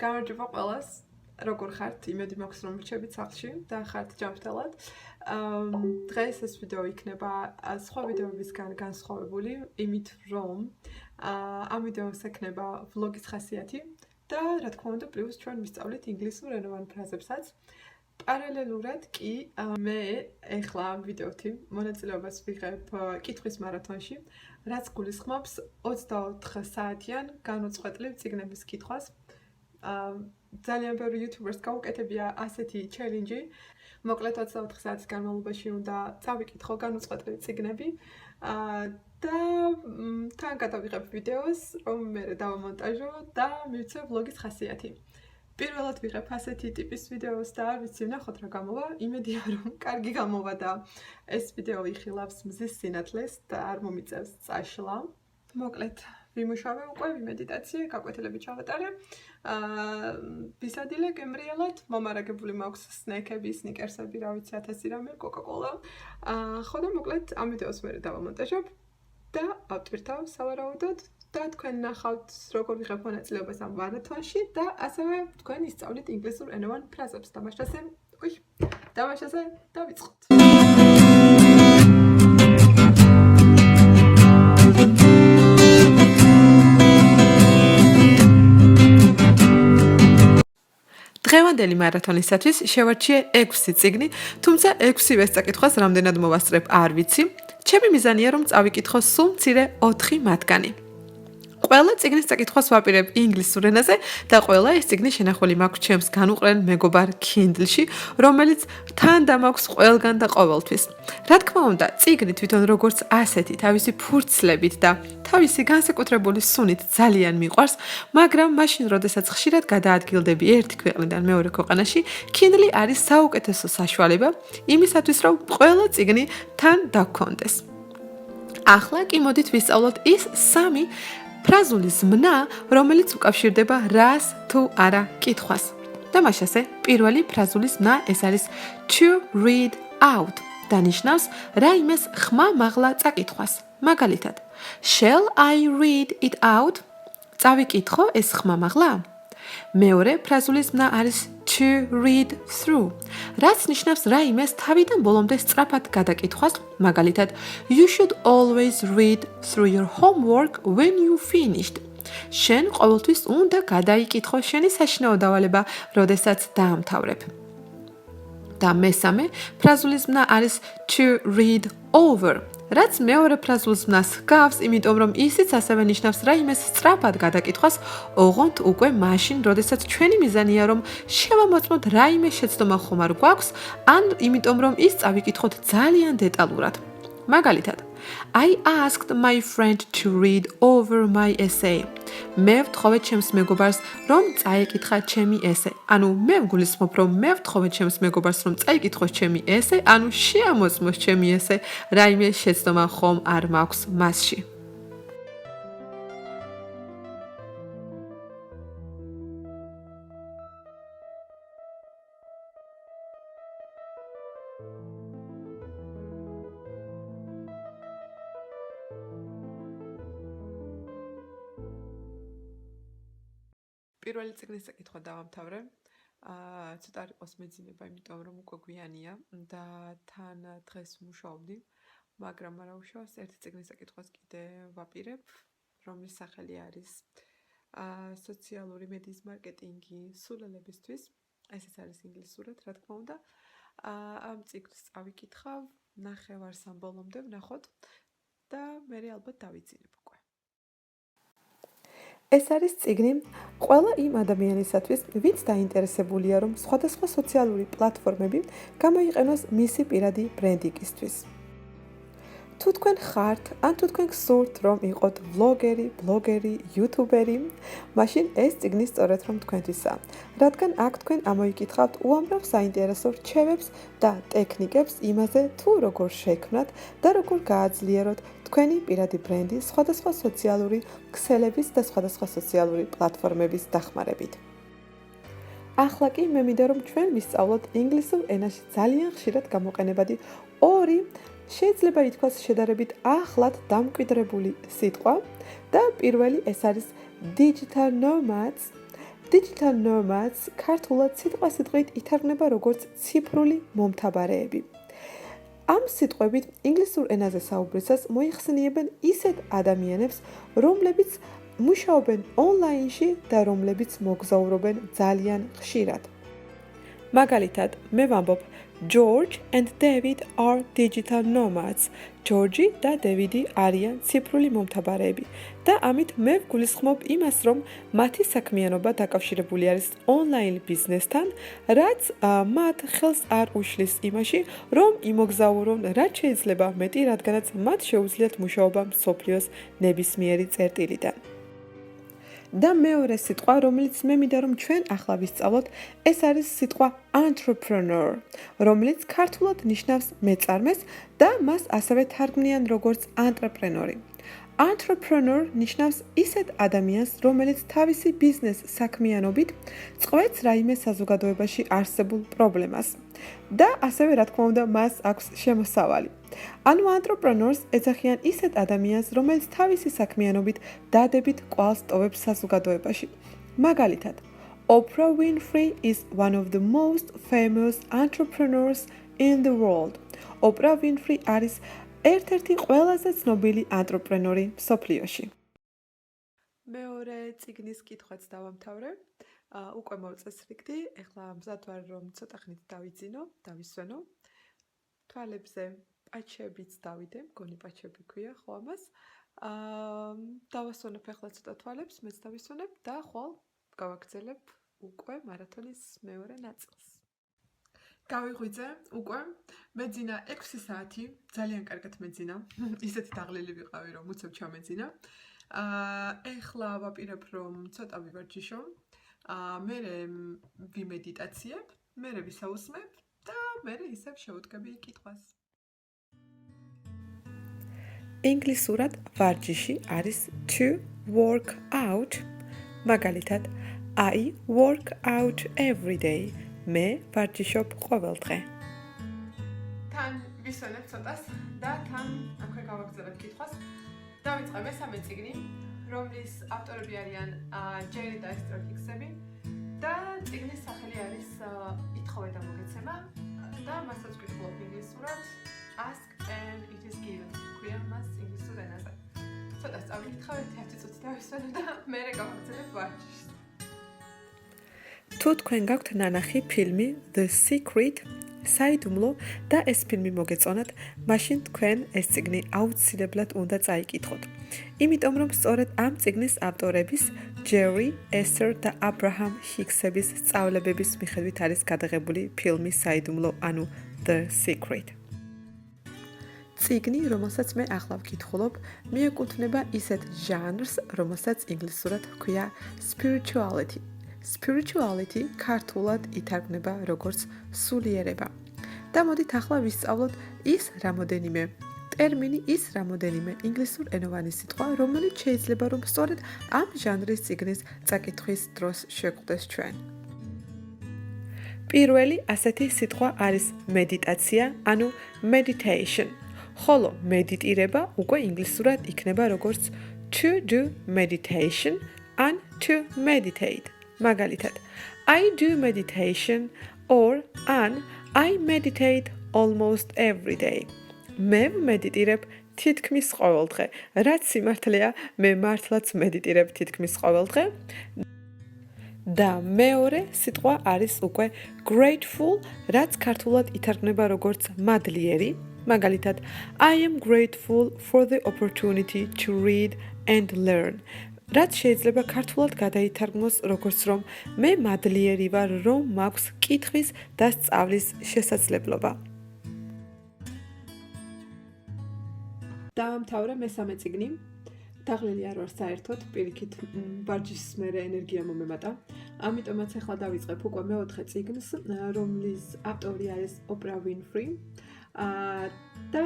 გამარჯობა ყველას. როგორ ხართ? იმედი მაქვს რომ რჩებით სახლში და ხართ ჯანმრთელად. დღეს ეს ვიდეო იქნება სხვა ვიდეოებისგან განსხვავებული, იმით რომ ამ ვიდეოს ექნება ვლოგის ხასიათი და რა თქმა უნდა პლუს ჩვენ ვისწავლით ინგლისურ ენოვან ფრაზებსაც. პარალელურად კი მე ეხლა ამ ვიდეოთი მონაწილეობას ვიღებ კითხვის მარათონში, რაც გულისხმობს 24 საათიან განუწყვეტლივ წიგნების კითხვას. ძალიან ბევრი YouTubers გაუკეთებია ასეთი challenge-ი. მოკლედ 24 საათის განმავლობაში უნდა წავიკითხო განუწყვეტლივ წიგნები და თან გადავიღებ ვიდეოს, რომ მე დავამონტაჟო და მივცე ვლოგის ხასიათი. პირველად ვიღებ ასეთი ტიპის ვიდეოს და არ ვიცი ვნახოთ რა გამოვა. იმედია რომ კარგი გამოვა და ეს ვიდეო იხილავს მზის სინათლეს და არ მომიწევს წაშლა. მოკლედ ვიმუშავე უკვე ვიმედიტაციე, გაკვეთილები ჩავატარე. ვისადილე გემრიელად, მომარაგებული მაქვს სნეკები, სნიკერსები, რა ვიცი 1000 რამე, კოკა-კოლა. ხო და მოკლედ ამ ვიდეოს მე დავამონტაჟებ და ავტვირთავ სავარაუდოდ და თქვენ ნახავთ როგორ ვიღებ მონაწილეობას ამ მარათონში და ასევე თქვენ ისწავლით ინგლისურ ენოვან ფრაზებს. დამაშაზე დავიწყოთ. დღევანდელი მარათონისათვის შევარჩიე 6 წიგნი, თუმცა 6-ვეს წაკითხვას რამდენად მოვასწრებ არ ვიცი. ჩემი მიზანია რომ წავიკითხო სულ მცირე 4 მათგანი. ყველა წიგნის წაკითხვას ვაპირებ ინგლისურ ენაზე და ყველა ეს წიგნი შენახული მაქვს ჩემს განუყრელ მეგობარ Kindle-ში, რომელიც თან დამაქვს ყველგან და ყოველთვის. რა თქმა უნდა, წიგნი თვითონ როგორც ასეთი, თავისი ფურცლებით და თავისი განსაკუთრებული სუნით ძალიან მიყვარს, მაგრამ მაშინ, როდესაც ხშირად გადაადგილდები ერთი ქვეყნიდან მეორე ქვეყანაში, Kindle არის საუკეთესო საშუალება იმისათვის, რომ ყველა წიგნი თან დაგქონდეს. ახლა კი მოდით ვისწავლოთ ის 3 ფრაზული ზმნა, რომელიც უკავშირდება რას თუ არა კითხვას. დამაშაზე, პირველი ფრაზული ზმნა ეს არის to read out. დანიშნავს რაიმეს ხმა-მაღლა წაკითხვას. მაგალითად, shall I read it out? წავიკითხო ეს ხმა-მაღლა? მეორე ფრაზული ზმნა არის to read through. რაც ნიშნავს რაიმეს თავიდან ბოლომდე სწრაფად გადაკითხვას. მაგალითად, you should always read through your homework when you finished. შენ ყოველთვის უნდა გადაიკითხო შენი საშინაო დავალება, როდესაც დაამთავრებ. და მესამე ფრაზული ზმნა არის to read over. რაც მეორე ფრაზულ ზმნას ჰგავს, იმიტომ რომ ისიც ასევე ნიშნავს რაიმეს სწრაფად გადაკითხვას, ოღონდ უკვე მაშინ, როდესაც ჩვენი მიზანია რომ შევამოწმოთ რაიმე შეცდომა ხომ არ გვაქვს, ან იმიტომ რომ ის წავიკითხოთ ძალიან დეტალურად. მაგალითად, I asked my friend to read over my essay. მე ვთხოვე ჩემს მეგობარს, რომ წაიკითხა ჩემი ესე. ანუ მე ვგულისხმობ, რომ მე ვთხოვე ჩემს მეგობარს, რომ წაიკითხოს ჩემი ესე, ანუ შეამოწმოს ჩემი ესე, რაიმე შეცდომა ხომ არ მაქვს მასში. პირველი წიგნის წაკითხვა დავამთავრე. ცოტა იყოს მეძინება, იმიტომ რომ უკვე გვიანია და თან დღეს ვმუშაობდი, მაგრამ არა უშავს ერთი წიგნის წაკითხვას კიდე ვაპირებ, რომლის სახელი არის სოციალური მედიის მარკეტინგი სულელებისთვის. ესეც არის ინგლისურად, რა თქმა უნდა. ამ წიგნს წავიკითხავ, ნახევარს ამ ბოლომდე ვნახოთ და მე ალბათ დავიძინებ უკვე. ეს არის წიგნი ყველა იმ ადამიანისათვის, ვინც დაინტერესებულია, რომ სხვადასხვა სოციალური პლატფორმები გამოიყენოს მისი პირადი ბრენდინგისთვის. თუ თქვენ ხართ, ან თუ თქვენ გსურთ, რომ იყოთ ვლოგერი, ბლოგერი, იუთუბერი, მაშინ ეს წიგნი სწორედ რომ თქვენთვისაა, რადგან აქ თქვენ ამოიკითხავთ უამრავ საინტერესო რჩევებს და ტექნიკებს იმაზე, თუ როგორ შექმნათ და როგორ გააძლიეროთ თქვენი პირადი ბრენდი სხვადასხვა სოციალური ქსელების და სხვადასხვა სოციალური პლატფორმების დახმარებით. ახლა კი მე მინდა რომ ჩვენ ვისწავლოთ ინგლისურ ენაში ძალიან ხშირად გამოყენებადი 2 შეიძლება ითქვას შედარებით ახლად დამკვიდრებული სიტყვა და პირველი ეს არის digital nomads Digital nomads ქართულად სიტყვასიტყვით ითარგმნება როგორც ციფრული მომთაბარეები. ამ სიტყვებით ინგლისურ ენაზე საუბრისას მოიხსენიებენ ისეთ ადამიანებს, რომლებიც მუშაობენ ონლაინში და რომლებიც მოგზაურობენ ძალიან ხშირად. მაგალითად, მე ვამბობ, George and David are digital nomads. ჯორჯი და დევიდი არიან ციფრული მომთაბარეები და ამით მე ვგულისხმობ იმას, რომ მათი საქმიანობა დაკავშირებული არის ონლაინ ბიზნესთან, რაც მათ ხელს არ უშლის იმაში, რომ იმოგზაურონ რაც შეიძლება მეტი, რადგანაც მათ შეუძლიათ მუშაობა მსოფლიოს ნებისმიერი წერტილიდან. და მეორე სიტყვა, რომელიც მე მინდა რომ ჩვენ ახლა ვისწავლოთ, ეს არის სიტყვა entrepreneur, რომელიც ქართულად ნიშნავს მეწარმეს და მას ასევე თარგმნიან როგორც ანტრეპრენორი. Entrepreneur ნიშნავს ისეთ ადამიანს, რომელიც თავისი ბიზნეს საქმიანობით წყვეტს რაიმე საზოგადოებაში არსებულ პრობლემას და ასევე რა თქმა უნდა მას აქვს შემოსავალი. ანუ entrepreneurs ეძახიან ისეთ ადამიანს, რომელიც თავისი საქმიანობით დადებით კვალს ტოვებს საზოგადოებაში. მაგალითად, Oprah Winfrey is one of the most famous entrepreneurs in the world. Oprah Winfrey არის ერთ-ერთი ყველაზე ცნობილი ანტრეპრენორი მსოფლიოში. მეორე წიგნის კითხვაც დავამთავრე. უკვე მოვწესრიგდი, ეხლა მზად ვარ რომ ცოტა ხნით დავიძინო, დავისვენო. თვალებზე პაჩებიც დავიდე, მგონი პაჩები ქვია ხო ამას. დავასვენებ ეხლა ცოტა თვალებს, მეც დავისვენებ და ხვალ გავაგრძელებ უკვე მარათონის მეორე ნაწილს. გავიღვიძე უკვე, მეძინა 6 საათი, ძალიან კარგად მეძინა, ისეთი დაღლილი ვიყავი რომ უცებ ჩამეძინა. ეხლა ვაპირებ რომ ცოტა ვივარჯიშო, მერე ვიმედიტაციებ, მერე ვისაუსმებ და მერე ისევ შევუდგები კითხვას. ინგლისურად ვარჯიში არის to work out, მაგალითად, I work out every day. მე ვარჯიშობ ყოველ დღე. თან ვისვენებ ცოტას და თან აქვე გავაგრძელებ კითხვას. დავიწყე მესამე წიგნი, რომლის ავტორები არიან ჯერი და ესტრ ჰიქსები და წიგნის სახელი არის ითხოვე და მოგეცემა და მასაც ვკითხულობ ინგლისურად ask and it is given. ქვია მას ინგლისურ ენაზე. ცოტა სწავლიკითხავ, 1 წუთი დავისვენებ და მერე გავაგრძელებ ვარჯიშს. თუ თქვენ გაქვთ ნანახი ფილმი The Secret, საიდუმლო და ეს ფილმი მოგეწონათ, მაშინ თქვენ ეს წიგნი აუცილებლად უნდა წაიკითხოთ. იმიტომ რომ სწორედ ამ წიგნის ავტორების ჯერი, ესთერ და აბრაჰამ ჰიქსების სწავლებების მიხედვით არის გადაღებული ფილმი საიდუმლო, ანუ The Secret. წიგნი, რომელსაც მე ახლა ვკითხულობ, მიეკუთვნება ისეთ ჟანრს, რომელსაც ინგლისურად ჰქვია spirituality. Spirituality ქართულად ითარგმნება როგორც სულიერება. და მოდით ახლა ვისწავლოთ ის რამოდენიმე ინგლისურ ენოვანი სიტყვა, რომელიც შეიძლება რომ სწორედ ამ ჟანრის წიგნის წაკითხვის დროს შეგვხვდეს ჩვენ. პირველი ასეთი სიტყვა არის მედიტაცია, ანუ meditation. ხოლო მედიტირება უკვე ინგლისურად იქნება როგორც to do meditation and to meditate. მაგალითად, I do meditation or an I meditate almost every day. მე მედიტირებ თითქმის ყოველ დღე. რაც სიმართლეა, მე მართლაც მედიტირებ თითქმის ყოველ დღე. და მეორე სიტყვა არის უკვე grateful, რაც ქართულად ითარგმნება როგორც მადლიერი. მაგალითად, I am grateful for the opportunity to read and learn. რაც შეიძლება ქართულად გადაითარგმნოს როგორც რომ მე მადლიერი ვარ, რომ მაქვს კითხვის და სწავლის შესაძლებლობა. დავამთავრე მესამე წიგნი. დაღლილი არ ვარ საერთოდ, პირიქით ვარჯიშის მერე ენერგია მომემატა. ამიტომაც ახლა დავიწყებ უკვე მეოთხე წიგნს, რომლის ავტორი არის Oprah Winfrey. და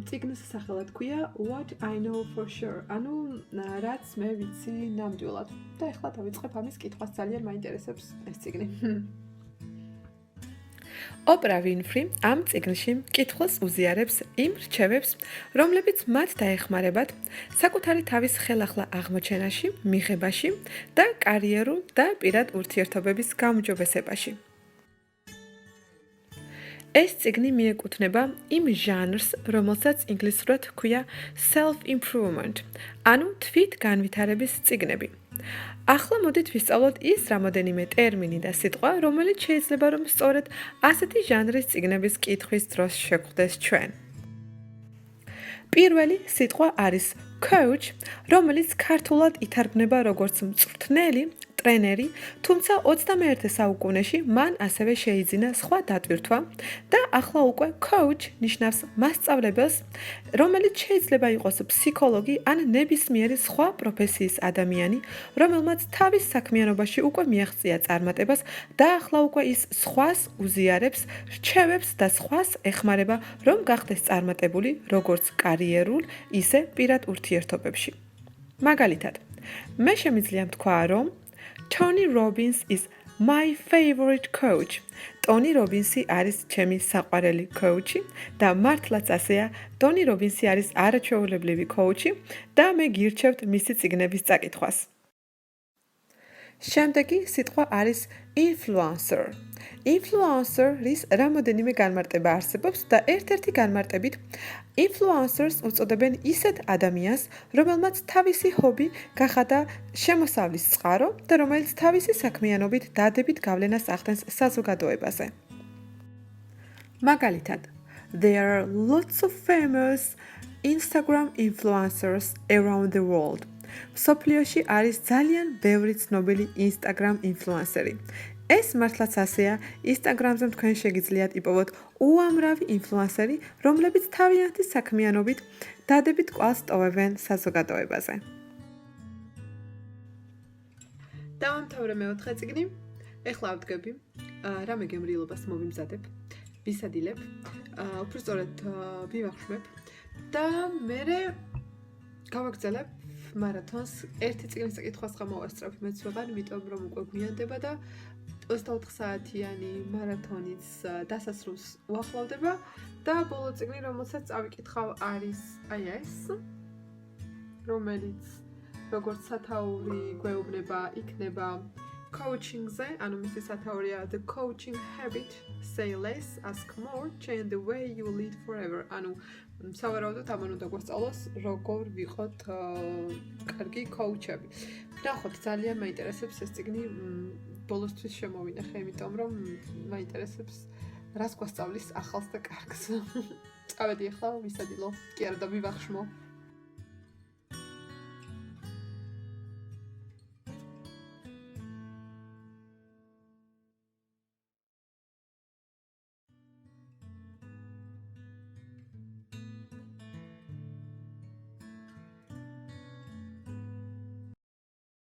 წიგნის სახელად ქვია What I know for sure. ანუ რაც მე ვიცი ნამდვილად. და ახლა დავიწყებ ამის კითხვას, ძალიან მაინტერესებს ეს წიგნი. ოპრა ვინფრი ამ წიგნში მკითხველს უზიარებს იმ რჩევებს, რომლებიც მათ დაეხმარებათ საკუთარი თავის ხელახლა აღმოჩენაში, მიღებაში და კარიერულ და პირად ურთიერთობების გაუმჯობესებაში. ეს წიგნი მიეკუთვნება იმ ჟანრს, რომელსაც ინგლისურად ჰქვია self-improvement, ანუ თვითგანვითარების წიგნები. ახლა მოდით ვისწავლოთ ის რამოდენიმე ტერმინი და სიტყვა, რომელიც შეიძლება რომ სწორედ ასეთი ჟანრის წიგნების კითხვის დროს შეგხვდეს ჩვენ. პირველი სიტყვა არის coach, რომელიც ქართულად ითარგმნება როგორც მწვრთნელი, ტრენერი, თუმცა 21 საუკუნეში მან ასევე შეიძინა სხვა დატვირთვა და ახლა უკვე coach ნიშნავს მასწავლებელს, რომელიც შეიძლება იყოს ფსიქოლოგი ან ნებისმიერი სხვა პროფესიის ადამიანი, რომელმაც თავის საქმიანობაში უკვე მიაღწია წარმატებას და ახლა უკვე ის სხვას უზიარებს, რჩევებს და სხვას ეხმარება, რომ გახდეს წარმატებული როგორც კარიერულ, ისე პირად ურთიერთობებში. მაგალითად, მე შემიძლია ვთქვა, რომ Tony Robbins is my favorite coach. Tony Robbins-ი არის ჩემი საყვარელი coach-ი და მართლაც ასეა, Tony Robbins-ი არის არაჩვეულებრივი coach-ი და მე გირჩევთ მისი წიგნების წაკითხვას. შემდეგი სიტყვა არის influencer. Influencer-ის რამოდენიმე განმარტება არსებობს და ერთ-ერთი განმარტებით influencers უწოდებენ ისეთ ადამიანს, რომელმაც თავისი ჰობი გახადა შემოსავლის წყარო და რომელიც თავისი საქმიანობით დადებით გავლენას ახდენს საზოგადოებაზე. მაგალითად, there are lots of famous Instagram influencers around the world. მსოფლიოში არის ძალიან ბევრი ცნობილი Instagram ინფლუენსერი. ეს მართლაც ასეა, Instagram-ზე თქვენ შეგიძლიათ იპოვოთ უამრავი ინფლუენსერი, რომლებიც თავიანთი საქმიანობით დადებით კვალს ტოვებენ საზოგადოებაზე. დავამთავრე მეოთხე წიგნი. ეხლა ავდგები, რამე გემრიელობას მოვიმზადებ, ვისადილებ, უბრალოდ ვივახშმებ და მერე გავაგრძელებ მარათონს. ერთი წიგნის წაკითხვას გამოვასწრებ, მეც ვეღარ, იმიტომ რომ უკვე გვიანდება და 24 საათიანი მარათონიც დასასრულს უახლოვდება და ბოლო წიგნი, რომელსაც წავიკითხავ, არის აი ეს, რომელიც როგორც სათაური გვეუბნება, იქნება coaching-ზე, ანუ მისი სათაურია The Coaching Habit, Say Less, Ask More, Change the Way You Lead Forever. ანუ სავარაუდოდ ამან უნდა გვასწავლოს, როგორ ვიყოთ კარგი coach-ები. ნახოთ, ძალიან მაინტერესებს ეს წიგნი, ბოლოსთვის შემოვინახე, იმიტომ რომ მაინტერესებს რას გვასწავლის ახალს და კარგს. წავედი ახლა, ვისადილო, კი არა და ვივახშმო.